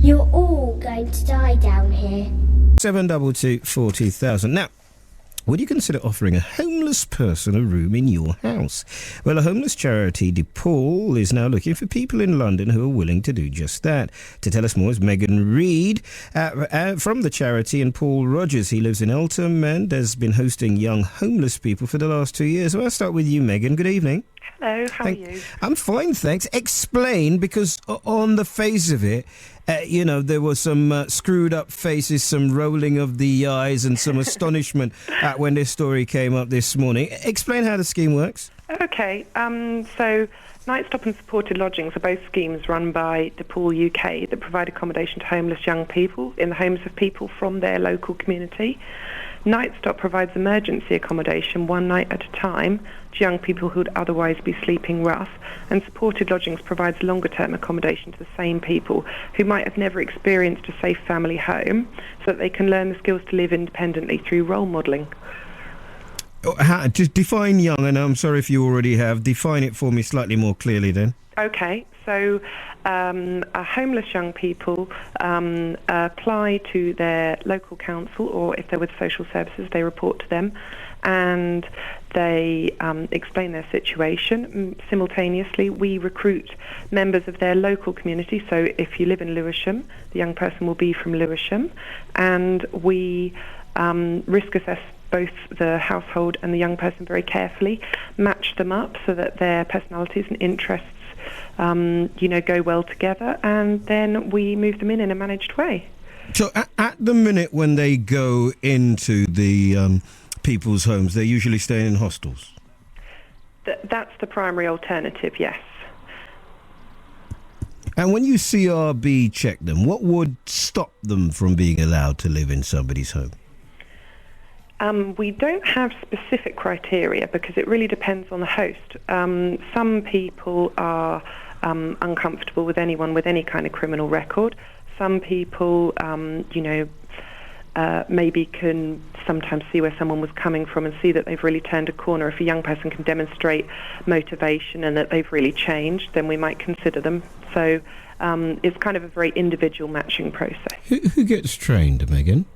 You're all going to die down here. 722 40,000. Now, would you consider offering a homeless person a room in your house? Well, a homeless charity, DePaul, is now looking for people in London who are willing to do just that. To tell us more is Megan Reid from the charity, and Paul Rogers. He lives in Eltham and has been hosting young homeless people for the last 2 years. So I'll start with you, Megan. Good evening. Hello, how are you? I'm fine, thanks. Explain, because on the face of it, there were some screwed up faces, some rolling of the eyes and some astonishment when this story came up this morning. Explain how the scheme works. Okay, so Night Stop and Supported Lodgings are both schemes run by DePaul UK that provide accommodation to homeless young people in the homes of people from their local community. Night Stop provides emergency accommodation one night at a time to young people who would otherwise be sleeping rough, and Supported Lodgings provides longer-term accommodation to the same people who might have never experienced a safe family home, so that they can learn the skills to live independently through role modelling. Just define young, and I'm sorry if you already have. Define it for me slightly more clearly then. Okay, so homeless young people apply to their local council, or if they're with social services, they report to them, and they explain their situation. Simultaneously, we recruit members of their local community. So if you live in Lewisham, the young person will be from Lewisham, and we risk assess both the household and the young person very carefully, match them up so that their personalities and interests go well together, and then we move them in a managed way. So at the minute when they go into the people's homes, they're usually staying in hostels? That's the primary alternative, yes. And when you CRB check them, what would stop them from being allowed to live in somebody's home? We don't have specific criteria because it really depends on the host. Some people are uncomfortable with anyone with any kind of criminal record. Some people, maybe can sometimes see where someone was coming from and see that they've really turned a corner. If a young person can demonstrate motivation and that they've really changed, then we might consider them. So it's kind of a very individual matching process. Who gets trained, Megan?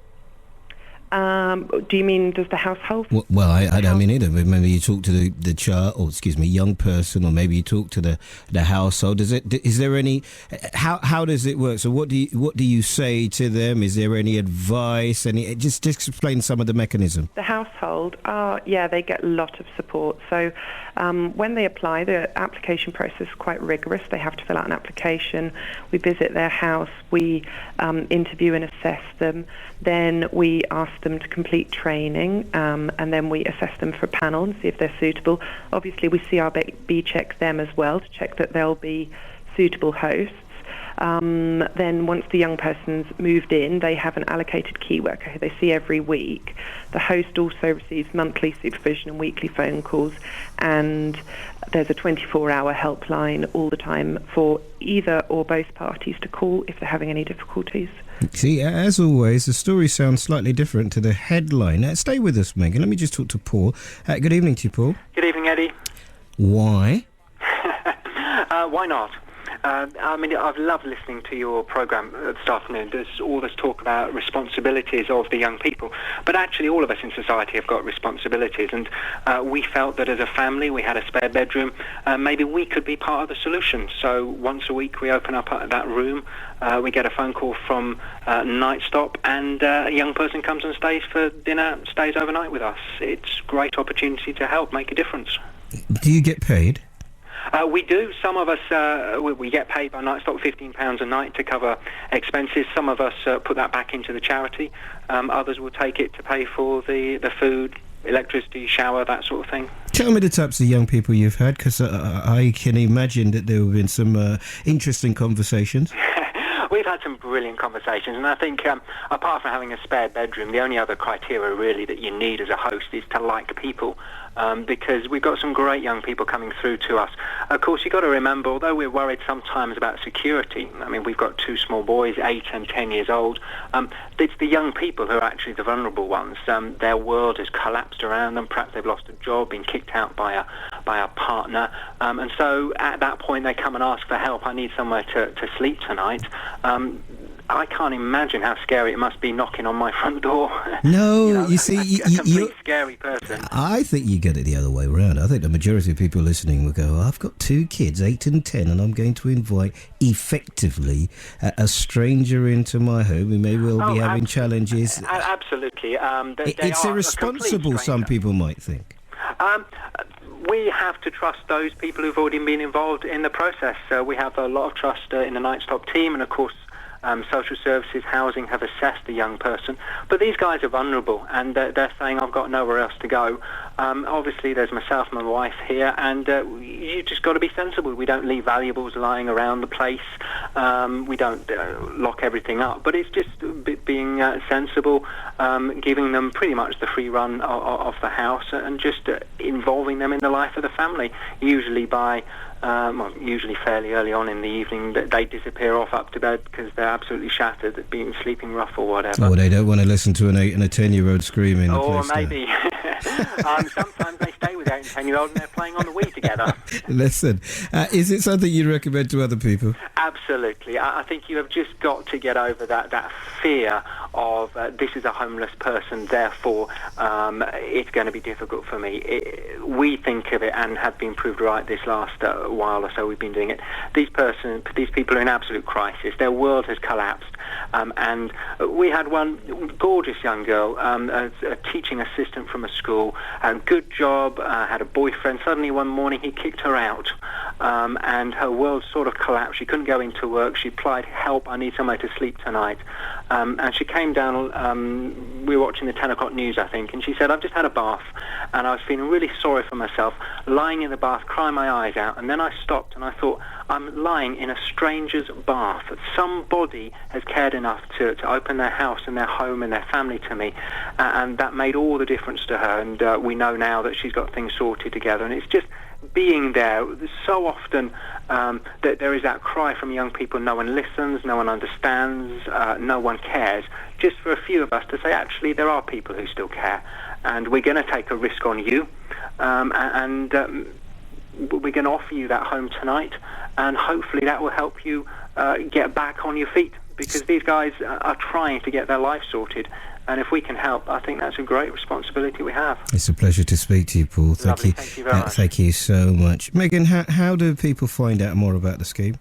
Do you mean does the household? Well, I don't mean either. Maybe you talk to the child, or young person, or maybe you talk to the household. Is there any? How does it work? So what do you say to them? Is there any advice? Just explain some of the mechanism. The household they get a lot of support. So when they apply, the application process is quite rigorous. They have to fill out an application. We visit their house. We interview and assess them. Then we ask them to complete training, and then we assess them for a panel and see if they're suitable. Obviously, we CRB check them as well to check that they'll be suitable hosts. Then once the young person's moved in, they have an allocated key worker who they see every week. The host also receives monthly supervision and weekly phone calls, and there's a 24-hour helpline all the time for either or both parties to call if they're having any difficulties. See, as always, the story sounds slightly different to the headline. Stay with us, Megan. Let me just talk to Paul. Good evening to you, Paul. Good evening, Eddie. Why? Why not? I've loved listening to your programme this afternoon. There's all this talk about responsibilities of the young people, but actually all of us in society have got responsibilities, and we felt that as a family we had a spare bedroom. Maybe we could be part of the solution. So once a week we open up that room, we get a phone call from Night Stop, and a young person comes and stays for dinner, stays overnight with us. It's a great opportunity to help make a difference. Do you get paid? We do. Some of us, we get paid by Night Stop £15 a night to cover expenses. Some of us put that back into the charity. Others will take it to pay for the food, electricity, shower, that sort of thing. Tell me the types of young people you've had, because I can imagine that there have been some interesting conversations. We've had some brilliant conversations, and I think apart from having a spare bedroom, the only other criteria really that you need as a host is to like people, because we've got some great young people coming through to us. Of course, you've got to remember, although we're worried sometimes about security, we've got two small boys, 8 and 10 years old, it's the young people who are actually the vulnerable ones. Their world has collapsed around them. Perhaps they've lost a job, been kicked out by a partner, and so at that point they come and ask for help. I need somewhere to sleep tonight. I can't imagine how scary it must be knocking on my front door. No, you see, a complete scary person. I think you get it the other way around. I think the majority of people listening will go, I've got 2 kids, 8 and 10, and I'm going to invite, effectively, a stranger into my home who may well be having challenges. Absolutely. It's irresponsible, some people might think. We have to trust those people who've already been involved in the process. We have a lot of trust in the Night Stop team, and of course social services, housing have assessed the young person. But these guys are vulnerable, and they're saying, I've got nowhere else to go. Obviously, there's myself and my wife here, and you just got to be sensible. We don't leave valuables lying around the place. We don't lock everything up. But it's just being sensible, giving them pretty much the free run of the house, and just involving them in the life of the family, usually by... usually fairly early on in the evening, that they disappear off up to bed because they're absolutely shattered at being sleeping rough or whatever. Or they don't want to listen to an 8 and a 10-year-old screaming. Or maybe. Sometimes they stay with 8 and 10-year-old and they're playing on the Wii together. Listen, is it something you'd recommend to other people? Absolutely. I think you have just got to get over that fear of this is a homeless person, therefore it's going to be difficult for me. We think of it, and have been proved right this last while or so we've been doing it. These people are in absolute crisis. Their world has collapsed. And we had one gorgeous young girl, a teaching assistant from a school, good job, had a boyfriend. Suddenly one morning he kicked her out, and her world sort of collapsed. She couldn't go into work. She applied, help, I need somewhere to sleep tonight. And she came down, we were watching the 10 o'clock news, I think, and she said, I've just had a bath, and I was feeling really sorry for myself, lying in the bath, crying my eyes out, and then I stopped and I thought, I'm lying in a stranger's bath. Somebody has cared enough to open their house and their home and their family to me, and that made all the difference to her, and we know now that she's got things sorted together, and it's just being there. So often that there is that cry from young people, no one listens, no one understands, no one cares, just for a few of us to say, actually, there are people who still care, and we're going to take a risk on you, and we're going to offer you that home tonight, and hopefully that will help you get back on your feet, because these guys are trying to get their life sorted, and if we can help, I think that's a great responsibility we have. It's a pleasure to speak to you, Paul. Thank Lovely. you. Thank you very much. Thank you so much. Megan, how do people find out more about the scheme?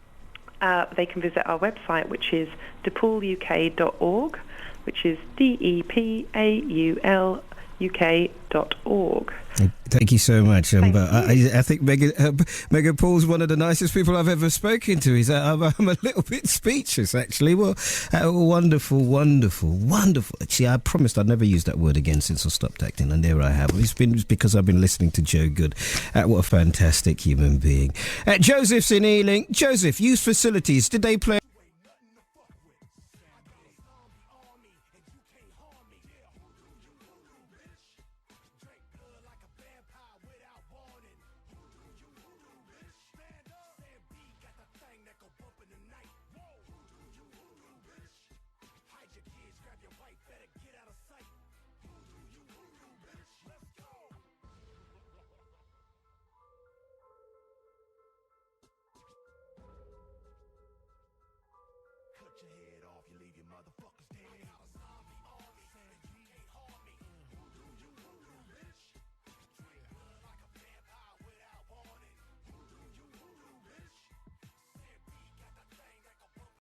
They can visit our website, which is depauluk.org, which is DEPAULUK.org. Thank you so much. I think Megan Paul's one of the nicest people I've ever spoken to. I'm a little bit speechless, actually. Well, wonderful, wonderful, wonderful. Actually, I promised I'd never use that word again since I stopped acting, and there I have. It's because I've been listening to Joe Good. What a fantastic human being. Joseph's in Ealing. Joseph, youth facilities. Did they play? Cut your head off, you leave your motherfuckers dead.